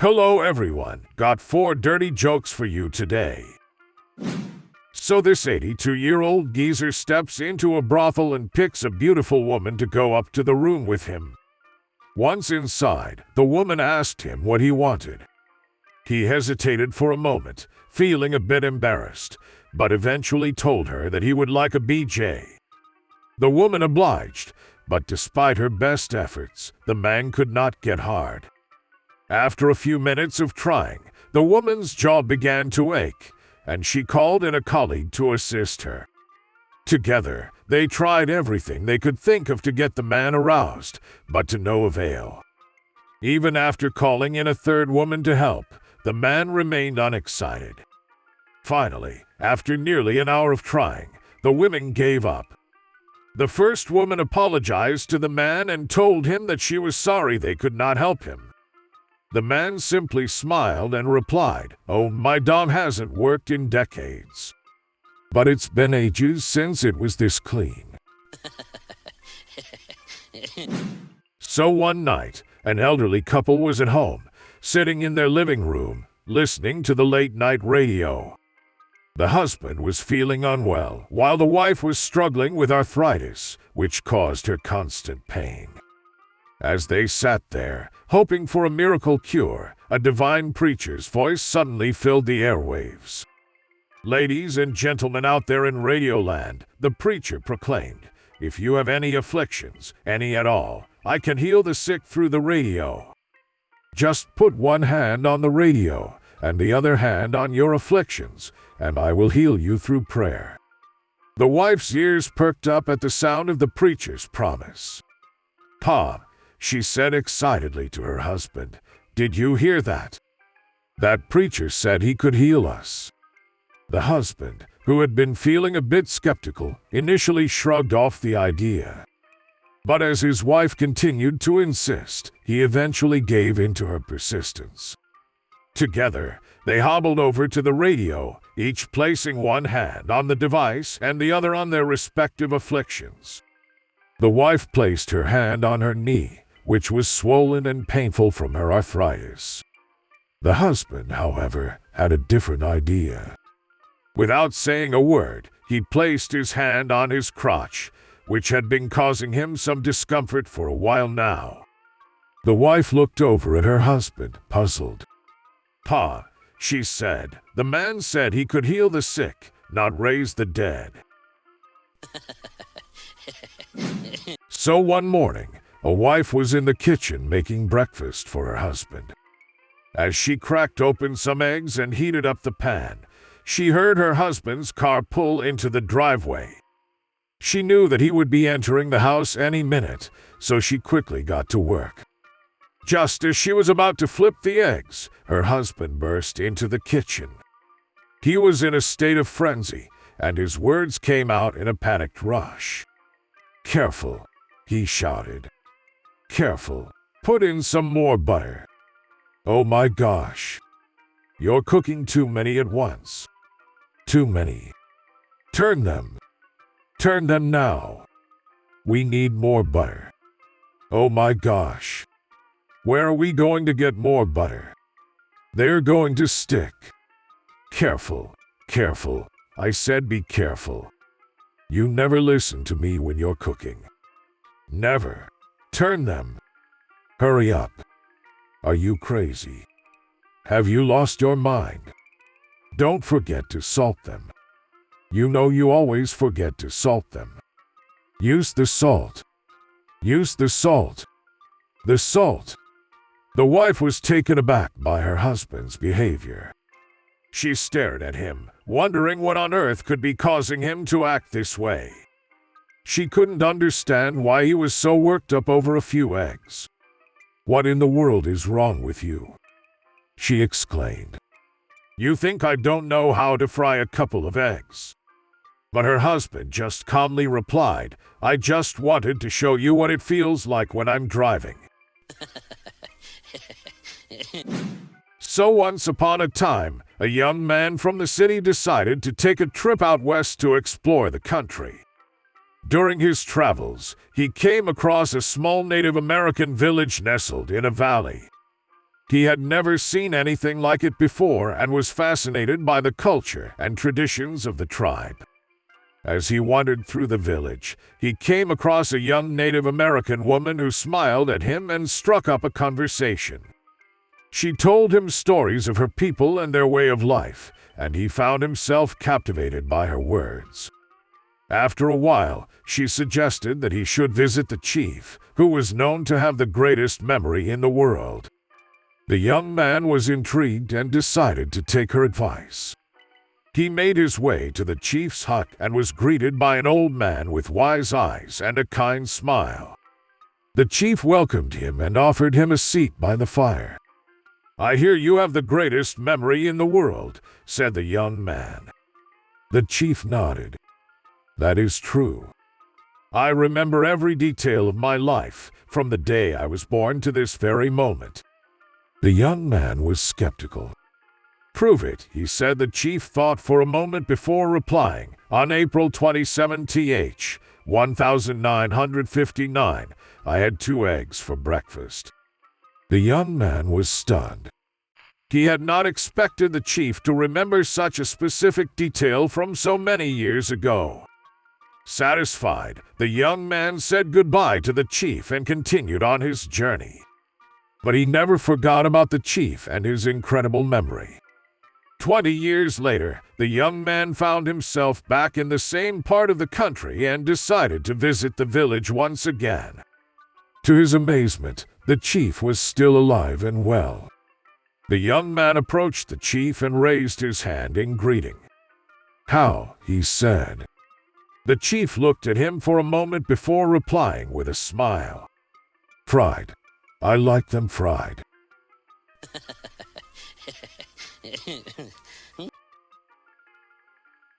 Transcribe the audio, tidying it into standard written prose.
Hello everyone, got 4 dirty jokes for you today. So this 82-year-old geezer steps into a brothel and picks a beautiful woman to go up to the room with him. Once inside, the woman asked him what he wanted. He hesitated for a moment, feeling a bit embarrassed, but eventually told her that he would like a BJ. The woman obliged, but despite her best efforts, the man could not get hard. After a few minutes of trying, the woman's jaw began to ache, and she called in a colleague to assist her. Together, they tried everything they could think of to get the man aroused, but to no avail. Even after calling in a third woman to help, the man remained unexcited. Finally, after nearly an hour of trying, the women gave up. The first woman apologized to the man and told him that she was sorry they could not help him. The man simply smiled and replied, "Oh, my dom hasn't worked in decades. But it's been ages since it was this clean." So one night, an elderly couple was at home, sitting in their living room, listening to the late-night radio. The husband was feeling unwell, while the wife was struggling with arthritis, which caused her constant pain. As they sat there, hoping for a miracle cure, a divine preacher's voice suddenly filled the airwaves. "Ladies and gentlemen out there in Radioland," the preacher proclaimed, "if you have any afflictions, any at all, I can heal the sick through the radio. Just put one hand on the radio and the other hand on your afflictions, and I will heal you through prayer." The wife's ears perked up at the sound of the preacher's promise. "Pa," she said excitedly to her husband, "did you hear that? That preacher said he could heal us." The husband, who had been feeling a bit skeptical, initially shrugged off the idea. But as his wife continued to insist, he eventually gave in to her persistence. Together, they hobbled over to the radio, each placing one hand on the device and the other on their respective afflictions. The wife placed her hand on her knee, which was swollen and painful from her arthritis. The husband, however, had a different idea. Without saying a word, he placed his hand on his crotch, which had been causing him some discomfort for a while now. The wife looked over at her husband, puzzled. "Pa," she said, "the man said he could heal the sick, not raise the dead." So one morning, a wife was in the kitchen making breakfast for her husband. As she cracked open some eggs and heated up the pan, she heard her husband's car pull into the driveway. She knew that he would be entering the house any minute, so she quickly got to work. Just as she was about to flip the eggs, her husband burst into the kitchen. He was in a state of frenzy, and his words came out in a panicked rush. "Careful," he shouted. "Careful. Put in some more butter. Oh my gosh. You're cooking too many at once. Too many. Turn them. Turn them now. We need more butter. Oh my gosh. Where are we going to get more butter? They're going to stick. Careful. Careful. I said be careful. You never listen to me when you're cooking. Never. Turn them. Hurry up. Are you crazy? Have you lost your mind? Don't forget to salt them. You know you always forget to salt them. Use the salt. Use the salt. The salt." The wife was taken aback by her husband's behavior. She stared at him, wondering what on earth could be causing him to act this way. She couldn't understand why he was so worked up over a few eggs. "What in the world is wrong with you?" she exclaimed. "You think I don't know how to fry a couple of eggs?" But her husband just calmly replied, "I just wanted to show you what it feels like when I'm driving." So once upon a time, a young man from the city decided to take a trip out west to explore the country. During his travels, he came across a small Native American village nestled in a valley. He had never seen anything like it before and was fascinated by the culture and traditions of the tribe. As he wandered through the village, he came across a young Native American woman who smiled at him and struck up a conversation. She told him stories of her people and their way of life, and he found himself captivated by her words. After a while, she suggested that he should visit the chief, who was known to have the greatest memory in the world. The young man was intrigued and decided to take her advice. He made his way to the chief's hut and was greeted by an old man with wise eyes and a kind smile. The chief welcomed him and offered him a seat by the fire. "I hear you have the greatest memory in the world," said the young man. The chief nodded. "That is true. I remember every detail of my life, from the day I was born to this very moment." The young man was skeptical. "Prove it," he said. The chief thought for a moment before replying. "On April 27, th. 1959, I had 2 eggs for breakfast." The young man was stunned. He had not expected the chief to remember such a specific detail from so many years ago. Satisfied, the young man said goodbye to the chief and continued on his journey. But he never forgot about the chief and his incredible memory. 20 years later, the young man found himself back in the same part of the country and decided to visit the village once again. To his amazement, the chief was still alive and well. The young man approached the chief and raised his hand in greeting. "How?" he said. The chief looked at him for a moment before replying with a smile. "Fried. I like them fried."